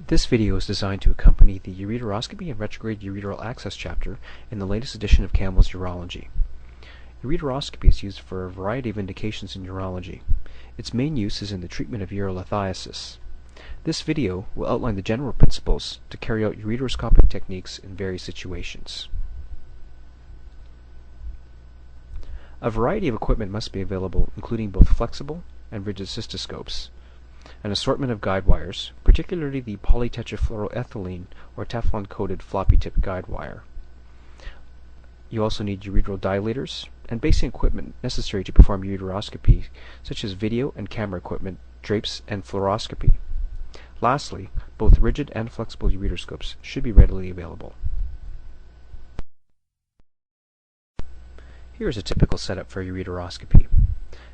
This video is designed to accompany the Ureteroscopy and Retrograde Ureteral Access chapter in the latest edition of Campbell's Urology. Ureteroscopy is used for a variety of indications in urology. Its main use is in the treatment of urolithiasis. This video will outline the general principles to carry out ureteroscopic techniques in various situations. A variety of equipment must be available, including both flexible and rigid cystoscopes, an assortment of guide wires, particularly the polytetrafluoroethylene or Teflon-coated floppy-tip guide wire. You also need ureteral dilators and basic equipment necessary to perform ureteroscopy, such as video and camera equipment, drapes, and fluoroscopy. Lastly, both rigid and flexible ureteroscopes should be readily available. Here is a typical setup for ureteroscopy.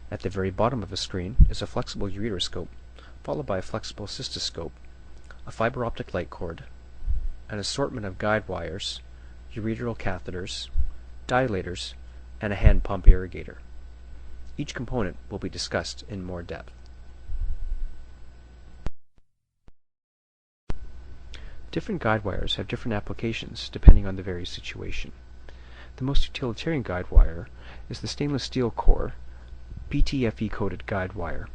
At the very bottom of the screen is a flexible ureteroscope, followed by a flexible cystoscope, a fiber optic light cord, an assortment of guide wires, ureteral catheters, dilators, and a hand pump irrigator. Each component will be discussed in more depth. Different guide wires have different applications depending on the various situation. The most utilitarian guide wire is the stainless steel core PTFE-coated guide wire.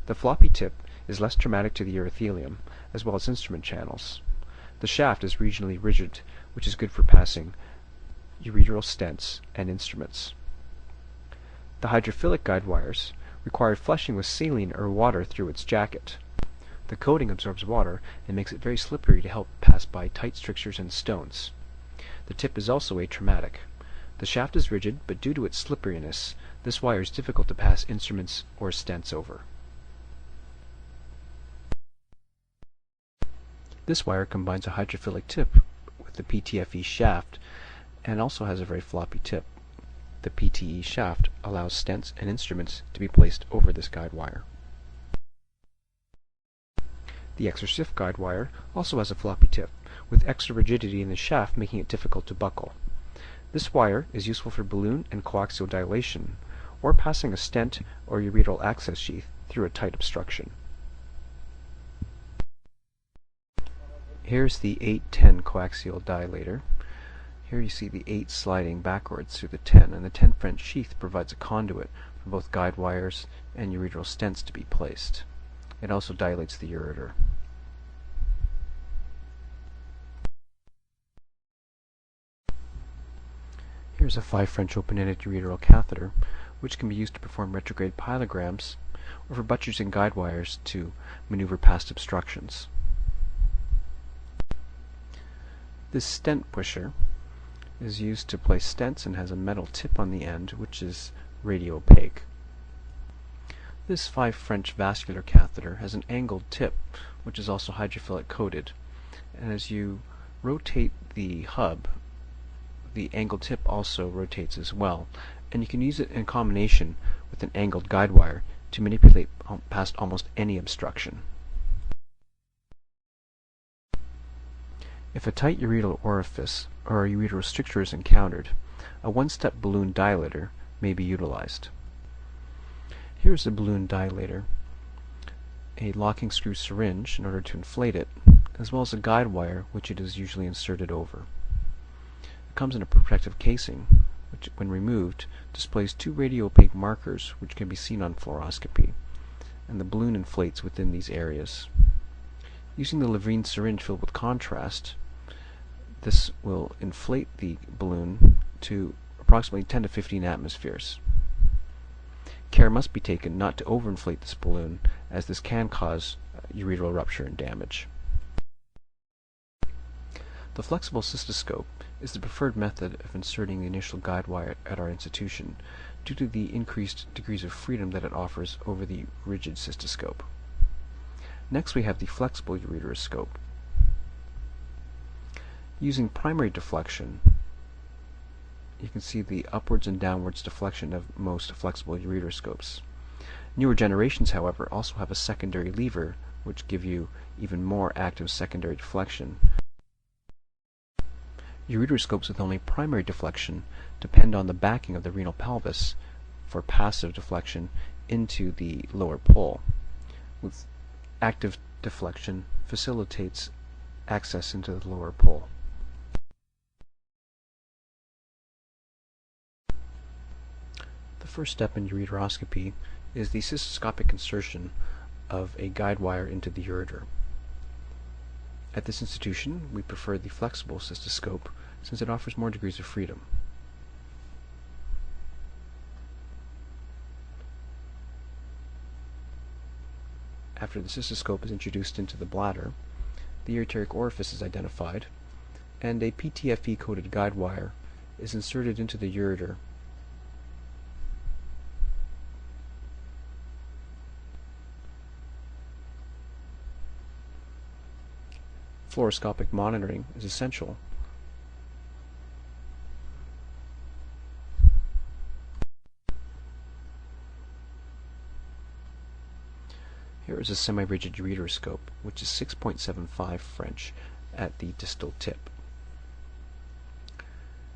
The floppy tip is less traumatic to the urothelium, as well as instrument channels. The shaft is regionally rigid, which is good for passing ureteral stents and instruments. The hydrophilic guide wires require flushing with saline or water through its jacket. The coating absorbs water and makes it very slippery to help pass by tight strictures and stones. The tip is also atraumatic. The shaft is rigid, but due to its slipperiness, this wire is difficult to pass instruments or stents over. This wire combines a hydrophilic tip with the PTFE shaft and also has a very floppy tip. The PTE shaft allows stents and instruments to be placed over this guide wire. The extra stiff guide wire also has a floppy tip, with extra rigidity in the shaft making it difficult to buckle. This wire is useful for balloon and coaxial dilation, or passing a stent or ureteral access sheath through a tight obstruction. Here's the 8-10 coaxial dilator. Here you see the 8 sliding backwards through the 10, and the 10 French sheath provides a conduit for both guide wires and ureteral stents to be placed. It also dilates the ureter. Here's a 5 French open-ended ureteral catheter, which can be used to perform retrograde pyelograms or for buttressing guide wires to maneuver past obstructions. This stent pusher is used to place stents and has a metal tip on the end, which is radio-opaque. This 5 French vascular catheter has an angled tip, which is also hydrophilic coated, and as you rotate the hub, the angled tip also rotates as well, and you can use it in combination with an angled guide wire to manipulate past almost any obstruction. If a tight ureteral orifice or a ureteral stricture is encountered, a one-step balloon dilator may be utilized. Here's the balloon dilator, a locking screw syringe in order to inflate it, as well as a guide wire which it is usually inserted over. It comes in a protective casing, which when removed displays 2 radio-opaque markers which can be seen on fluoroscopy, and the balloon inflates within these areas. Using the Levrine syringe filled with contrast, this will inflate the balloon to approximately 10 to 15 atmospheres. Care must be taken not to overinflate this balloon, as this can cause ureteral rupture and damage. The flexible cystoscope is the preferred method of inserting the initial guide wire at our institution due to the increased degrees of freedom that it offers over the rigid cystoscope. Next we have the flexible ureteroscope. Using primary deflection, you can see the upwards and downwards deflection of most flexible ureteroscopes. Newer generations, however, also have a secondary lever which give you even more active secondary deflection. Ureteroscopes with only primary deflection depend on the backing of the renal pelvis for passive deflection into the lower pole. With active deflection, facilitates access into the lower pole. The first step in ureteroscopy is the cystoscopic insertion of a guide wire into the ureter. At this institution, we prefer the flexible cystoscope since it offers more degrees of freedom. After the cystoscope is introduced into the bladder, the ureteric orifice is identified, and a PTFE-coated guide wire is inserted into the ureter. Fluoroscopic monitoring is essential. Here is a semi-rigid ureteroscope, which is 6.75 French at the distal tip.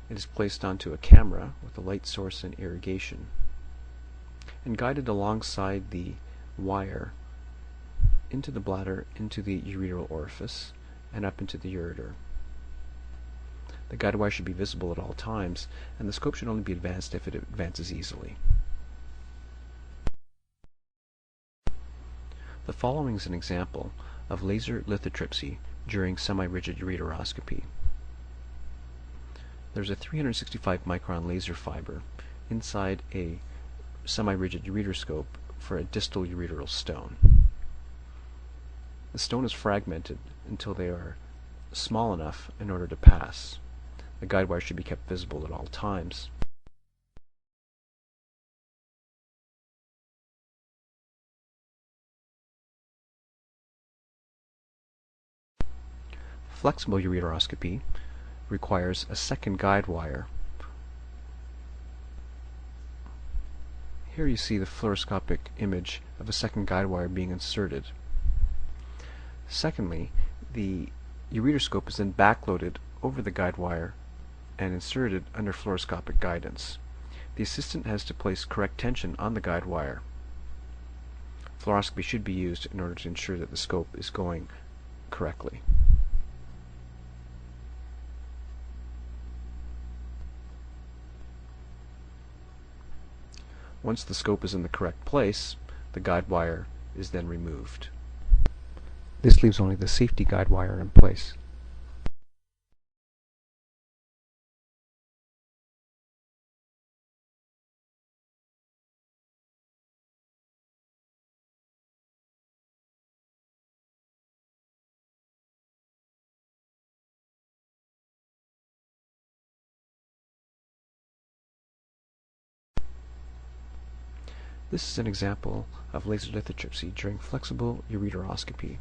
It is placed onto a camera with a light source and irrigation, and guided alongside the wire into the bladder, into the ureteral orifice, and up into the ureter. The guide wire should be visible at all times, and the scope should only be advanced if it advances easily. The following is an example of laser lithotripsy during semi-rigid ureteroscopy. There's a 365 micron laser fiber inside a semi-rigid ureteroscope for a distal ureteral stone. The stone is fragmented until they are small enough in order to pass. The guide wire should be kept visible at all times. Flexible ureteroscopy requires a second guide wire. Here you see the fluoroscopic image of a second guide wire being inserted. Secondly, the ureteroscope is then backloaded over the guide wire and inserted under fluoroscopic guidance. The assistant has to place correct tension on the guide wire. Fluoroscopy should be used in order to ensure that the scope is going correctly. Once the scope is in the correct place, the guide wire is then removed. This leaves only the safety guide wire in place. This is an example of laser lithotripsy during flexible ureteroscopy.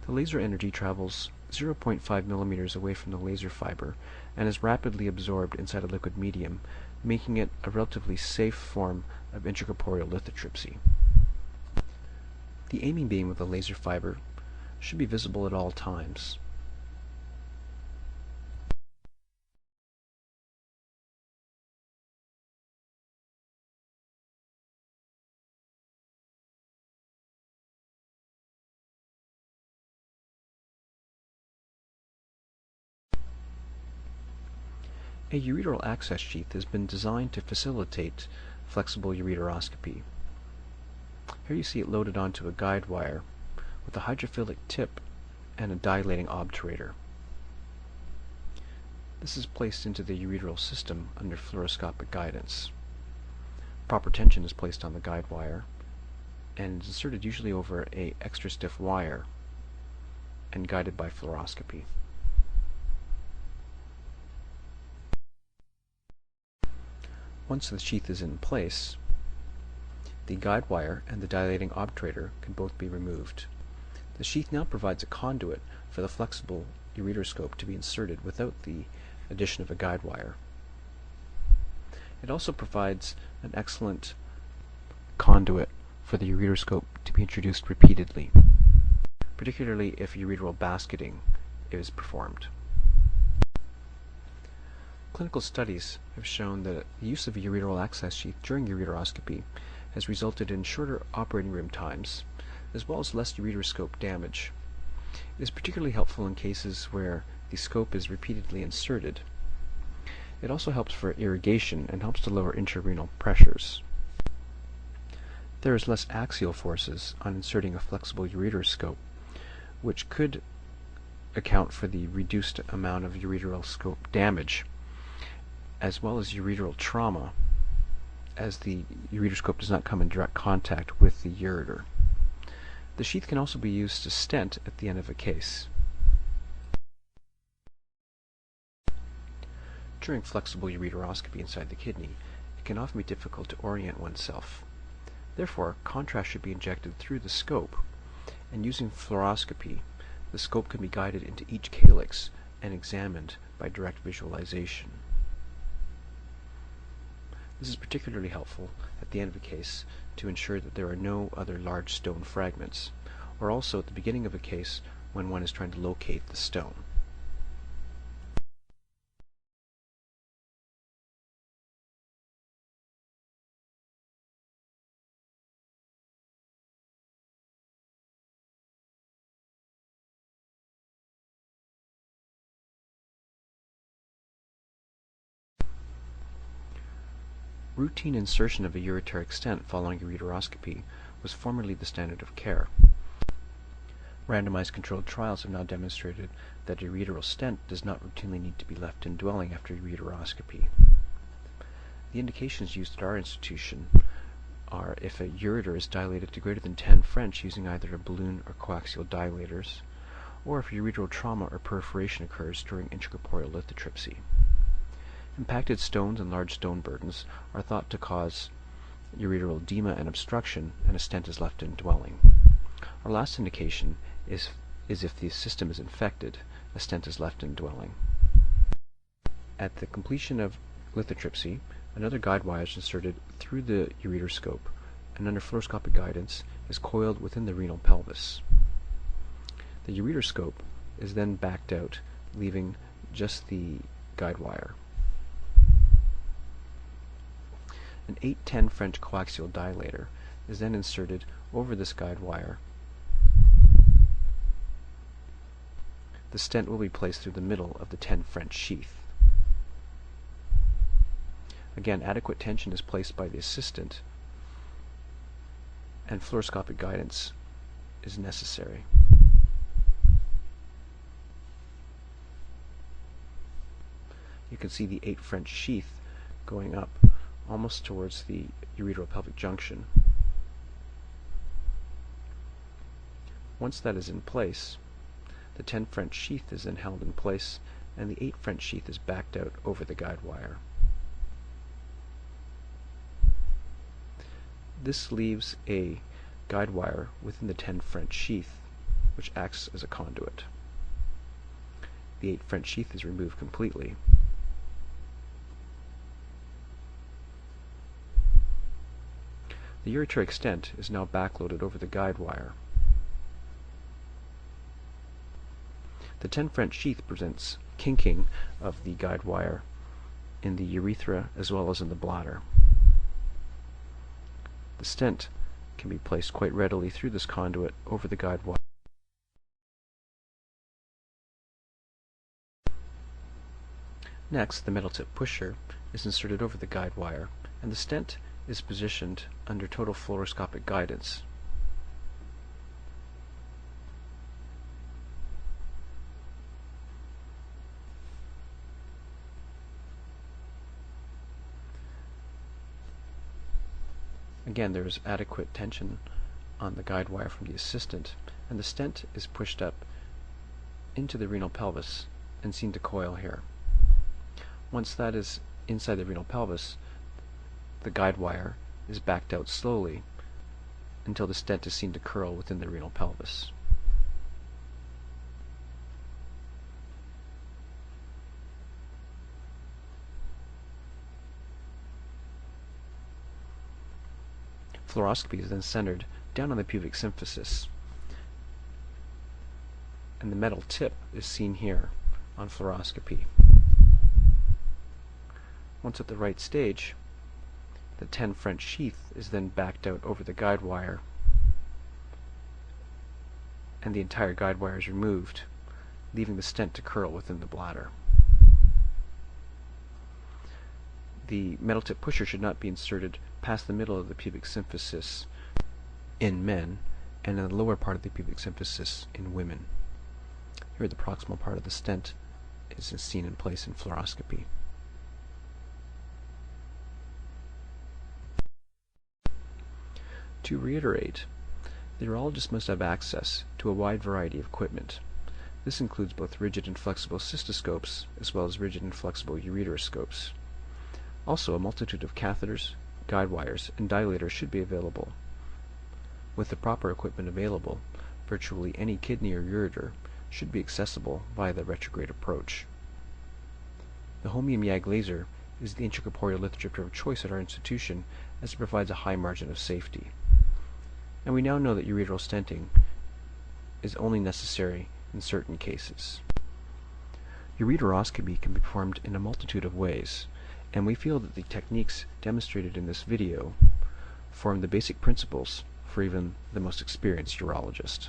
The laser energy travels 0.5 millimeters away from the laser fiber and is rapidly absorbed inside a liquid medium, making it a relatively safe form of intracorporeal lithotripsy. The aiming beam of the laser fiber should be visible at all times. A ureteral access sheath has been designed to facilitate flexible ureteroscopy. Here you see it loaded onto a guide wire with a hydrophilic tip and a dilating obturator. This is placed into the ureteral system under fluoroscopic guidance. Proper tension is placed on the guide wire and is inserted usually over an extra stiff wire and guided by fluoroscopy. Once the sheath is in place, the guide wire and the dilating obturator can both be removed. The sheath now provides a conduit for the flexible ureteroscope to be inserted without the addition of a guide wire. It also provides an excellent conduit for the ureteroscope to be introduced repeatedly, particularly if ureteral basketing is performed. Clinical studies have shown that the use of a ureteral access sheath during ureteroscopy has resulted in shorter operating room times, as well as less ureteroscope damage. It is particularly helpful in cases where the scope is repeatedly inserted. It also helps for irrigation and helps to lower intrarenal pressures. There is less axial forces on inserting a flexible ureteroscope, which could account for the reduced amount of ureteral scope damage, as well as ureteral trauma, as the ureteroscope does not come in direct contact with the ureter. The sheath can also be used to stent at the end of a case. During flexible ureteroscopy inside the kidney, it can often be difficult to orient oneself. Therefore, contrast should be injected through the scope, and using fluoroscopy, the scope can be guided into each calyx and examined by direct visualization. This is particularly helpful at the end of a case to ensure that there are no other large stone fragments, or also at the beginning of a case when one is trying to locate the stone. Routine insertion of a ureteric stent following ureteroscopy was formerly the standard of care. Randomized controlled trials have now demonstrated that a ureteral stent does not routinely need to be left indwelling after ureteroscopy. The indications used at our institution are if a ureter is dilated to greater than 10 French using either a balloon or coaxial dilators, or if ureteral trauma or perforation occurs during intracorporeal lithotripsy. Impacted stones and large stone burdens are thought to cause ureteral edema and obstruction, and a stent is left indwelling. Our last indication is if the system is infected, a stent is left indwelling. At the completion of lithotripsy, another guide wire is inserted through the ureteroscope, and under fluoroscopic guidance is coiled within the renal pelvis. The ureteroscope is then backed out, leaving just the guide wire. An 8-10 French coaxial dilator is then inserted over this guide wire. The stent will be placed through the middle of the 10 French sheath. Again, adequate tension is placed by the assistant, and fluoroscopic guidance is necessary. You can see the 8 French sheath going up almost towards the ureteropelvic junction. Once that is in place, the 10 French sheath is then held in place, and the 8 French sheath is backed out over the guide wire. This leaves a guide wire within the 10 French sheath, which acts as a conduit. The 8 French sheath is removed completely. The ureteric stent is now backloaded over the guide wire. The 10 French sheath presents kinking of the guide wire in the urethra as well as in the bladder. The stent can be placed quite readily through this conduit over the guide wire. Next, the metal tip pusher is inserted over the guide wire, and the stent is positioned under total fluoroscopic guidance. Again, there is adequate tension on the guide wire from the assistant, and the stent is pushed up into the renal pelvis and seen to coil here. Once that is inside the renal pelvis, the guide wire is backed out slowly until the stent is seen to curl within the renal pelvis. Fluoroscopy is then centered down on the pubic symphysis, and the metal tip is seen here on fluoroscopy. Once at the right stage, the 10 French sheath is then backed out over the guide wire, and the entire guide wire is removed, leaving the stent to curl within the bladder. The metal tip pusher should not be inserted past the middle of the pubic symphysis in men and in the lower part of the pubic symphysis in women. Here the proximal part of the stent is seen in place in fluoroscopy. To reiterate, the urologist must have access to a wide variety of equipment. This includes both rigid and flexible cystoscopes, as well as rigid and flexible ureteroscopes. Also, a multitude of catheters, guide wires, and dilators should be available. With the proper equipment available, virtually any kidney or ureter should be accessible via the retrograde approach. The holmium YAG laser is the intracorporeal lithotripter of choice at our institution, as it provides a high margin of safety. And we now know that ureteral stenting is only necessary in certain cases. Ureteroscopy can be performed in a multitude of ways, and we feel that the techniques demonstrated in this video form the basic principles for even the most experienced urologist.